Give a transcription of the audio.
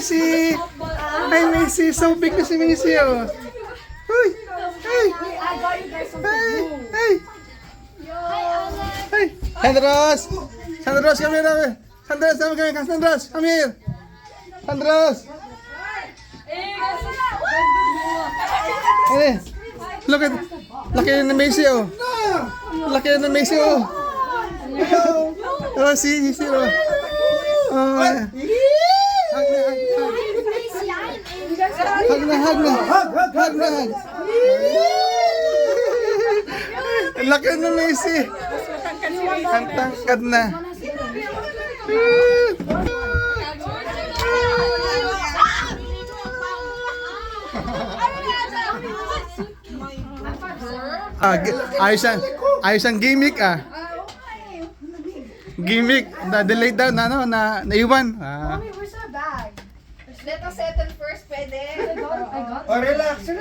Macy! Hi, Macy! So big na si Macy, oh! Uy! Hey! Hey! Hey! Hey! Sandros! Sandros, come here! Sandros, Sandros, come here! Sandros! Hey! Look at... Laki na Macy, oh! Laki na Macy, oh! Oh, si oh! Oh, yeah. Hug na, hug na. Hug na, hug. Ang laki na Macy. Ang tangkad na. Ayos ang gimmick, ah. Gimmick, na-delay daw, naiwan. Mommy, where's our bag? Let us settle first, pwede. I got Oh, relax.